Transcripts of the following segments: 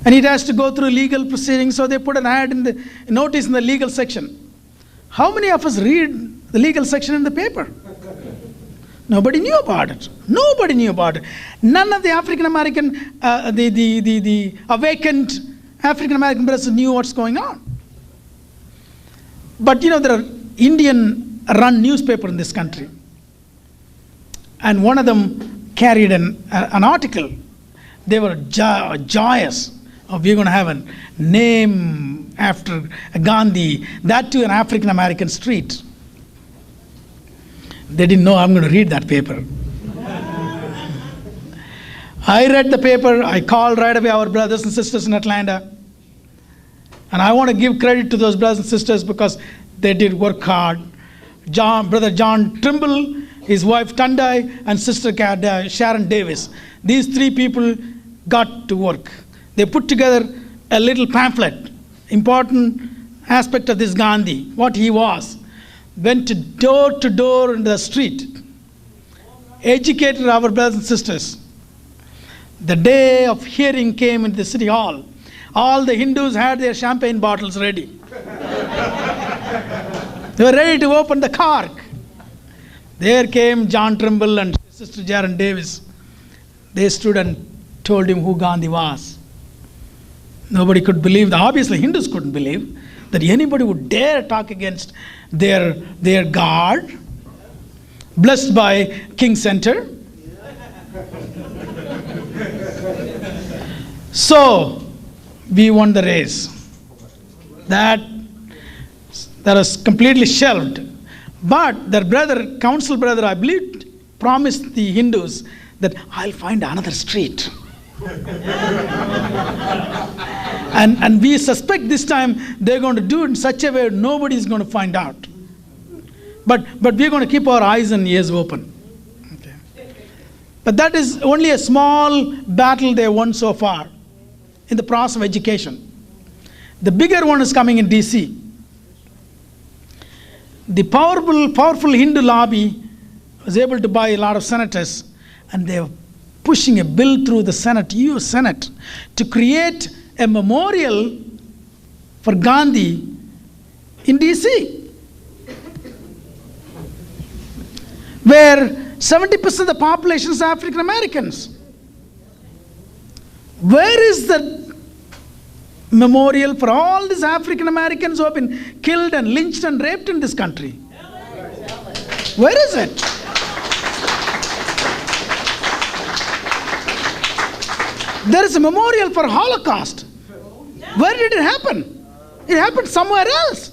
And it has to go through legal proceedings, so they put an ad in the notice in the legal section. How many of us read the legal section in the paper? Nobody knew about it. Nobody knew about it. None of the African American, the awakened African American brothers knew what's going on. But there are Indian-run newspaper in this country, and one of them carried an article. They were joyous. Oh, we're going to have a name after Gandhi, that too an African American street. They didn't know I'm going to read that paper. I read the paper. I called right away our brothers and sisters in Atlanta. And I want to give credit to those brothers and sisters because they did work hard. Brother John Trimble, his wife Tandai, and sister Sharon Davis. These three people got to work. They put together a little pamphlet, important aspect of this Gandhi, what he was. Went to door in the street, educated our brothers and sisters. The day of hearing came in the city hall. All the Hindus had their champagne bottles ready. They were ready to open the cork. There came John Trimble and Sister Sharon Davis. They stood and told him who Gandhi was. Nobody could believe, obviously Hindus couldn't believe, that anybody would dare talk against their God, blessed by King Center. So, we won the race. That was completely shelved. But their council brother, I believe, promised the Hindus that I'll find another street. And we suspect this time they're going to do it in such a way nobody's going to find out. But we're going to keep our eyes and ears open. Okay. But that is only a small battle they won so far in the process of education. The bigger one is coming in DC. The powerful Hindu lobby was able to buy a lot of senators, and they're pushing a bill through the Senate, US Senate, to create a memorial for Gandhi in DC, where 70% of the population is African Americans. Where is the memorial for all these African Americans who have been killed and lynched and raped in this country? Where is it? There is a memorial for Holocaust. Where did it happen? It happened somewhere else.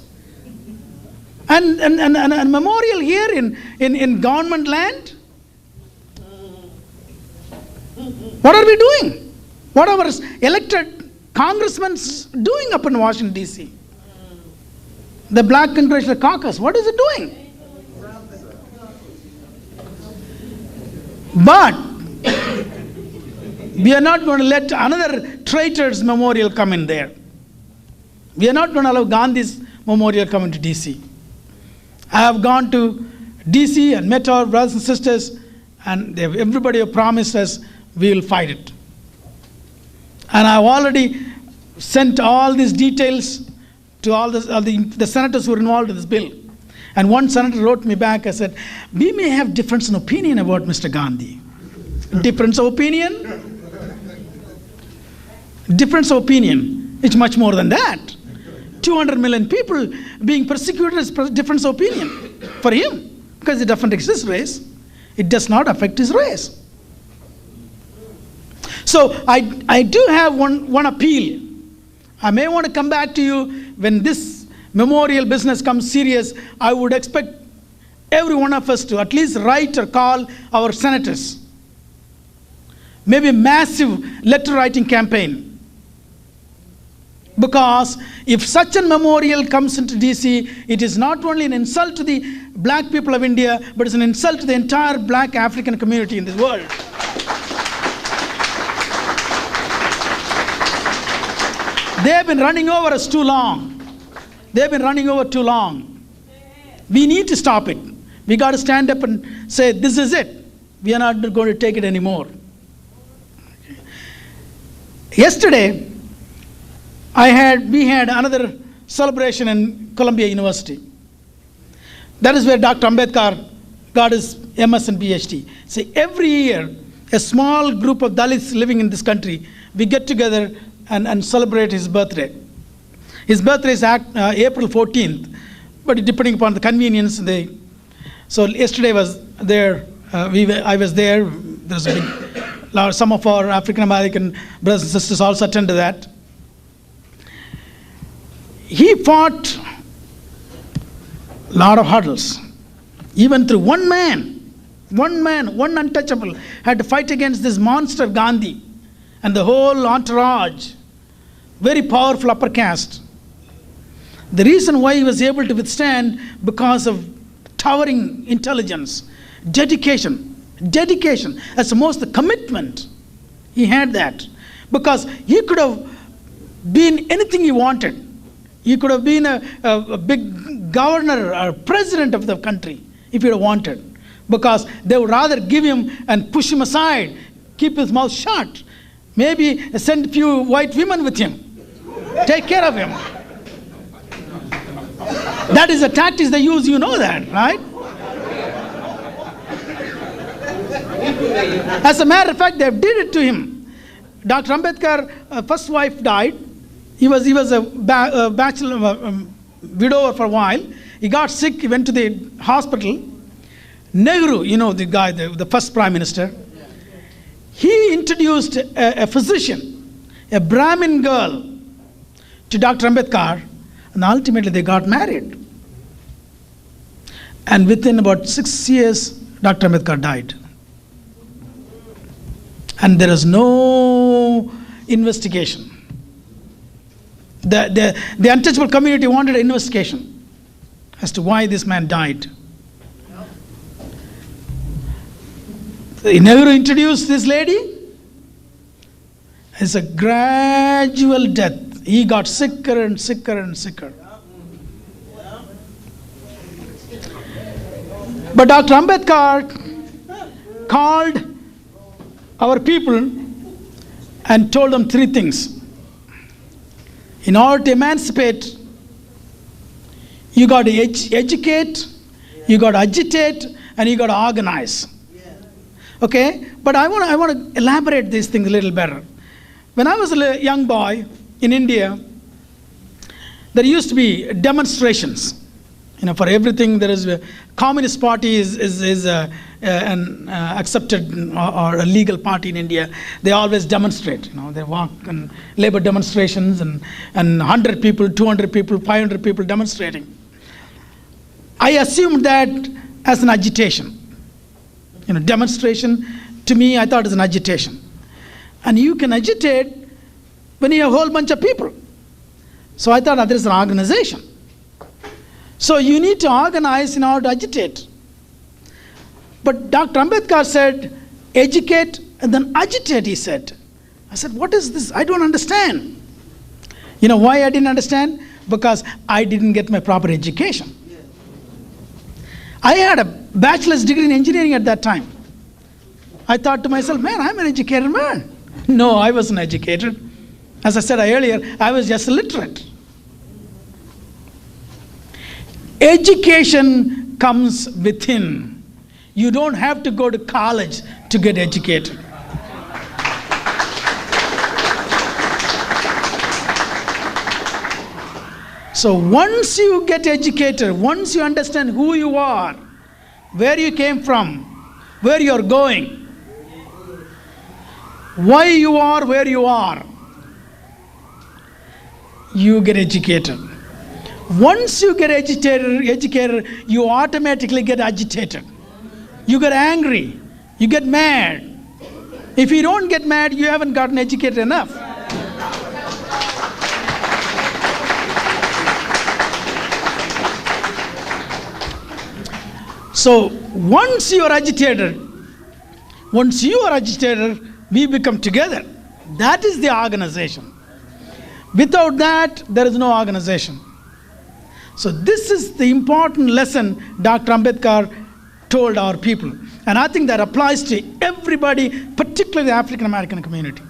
And a memorial here in government land? What are we doing? What are our elected congressmen doing up in Washington, D.C.? The Black Congressional Caucus, what is it doing? But we are not going to let another traitor's memorial come in there. We are not going to allow Gandhi's memorial come into D.C. I have gone to D.C. and met our brothers and sisters, and everybody have promised us we will fight it. And I have already sent all these details to all the senators who were involved in this bill. And one senator wrote me back and said, we may have difference in opinion about Mr. Gandhi. Difference of opinion? Difference of opinion. It's much more than that. 200 million people being persecuted is difference of opinion for him, because it doesn't exist race. It does not affect his race. So I do have one appeal. I may want to come back to you when this memorial business comes serious. I would expect every one of us to at least write or call our senators. Maybe a massive letter writing campaign. Because if such a memorial comes into DC, it is not only an insult to the black people of India, but it's an insult to the entire black African community in this world. They have been running over us too long. They have been running over too long. We need to stop it. We got to stand up and say, this is it. We are not going to take it anymore. Yesterday, we had another celebration in Columbia University. That is where Dr. Ambedkar got his MS and PhD. See, every year, a small group of Dalits living in this country, we get together and celebrate his birthday. His birthday is April 14th, but depending upon the convenience, so yesterday was there, I was there. There's a big, some of our African American brothers and sisters also attended that. He fought a lot of hurdles. Even through one man, one untouchable, had to fight against this monster Gandhi and the whole entourage, very powerful upper caste. The reason why he was able to withstand, because of towering intelligence, dedication, as the most commitment. He had that. Because he could have been anything he wanted. He could have been a big governor or president of the country if he had wanted. Because they would rather give him and push him aside, keep his mouth shut. Maybe send a few white women with him. Take care of him. That is the tactics they use, you know that, right? As a matter of fact, they did it to him. Dr. Ambedkar's first wife died. He was a bachelor, widower for a while. He got sick, he went to the hospital. Nehru, you know the guy, the first prime minister, he introduced a physician, a Brahmin girl, to Dr. Ambedkar, and ultimately they got married. And within about 6 years, Dr. Ambedkar died. And there is no investigation. The untouchable community wanted an investigation as to why this man died. Nehru introduced this lady. It's a gradual death. He got sicker and sicker and sicker. But Dr. Ambedkar called our people and told them 3 things. In order to emancipate, you got to educate, you got to agitate, and you got to organize. Okay? But I want to elaborate these things a little better. When I was a young boy in India, there used to be demonstrations. You know, for everything there is a Communist Party is an accepted or a legal party in India. They always demonstrate. You know, they walk and labor demonstrations and 100 people, 200 people, 500 people demonstrating. I assumed that as an agitation. You know, demonstration to me, I thought it was an agitation. And you can agitate when you have a whole bunch of people. So I thought that there is an organization. So you need to organize in order to agitate. But Dr. Ambedkar said, educate and then agitate, he said. I said, what is this? I don't understand. You know why I didn't understand? Because I didn't get my proper education. I had a bachelor's degree in engineering at that time. I thought to myself, man, I'm an educated man. No, I wasn't educated. As I said earlier, I was just illiterate. Education comes within. You don't have to go to college to get educated. So once you get educated, once you understand who you are, where you came from, where you are going, why you are where you are, you get educated. Once you get educated, you automatically get agitated. You get angry. You get mad. If you don't get mad, you haven't gotten educated enough. So once you are agitated, we become together. That is the organization. Without that, there is no organization. So this is the important lesson Dr. Ambedkar told our people. And I think that applies to everybody, particularly the African American community.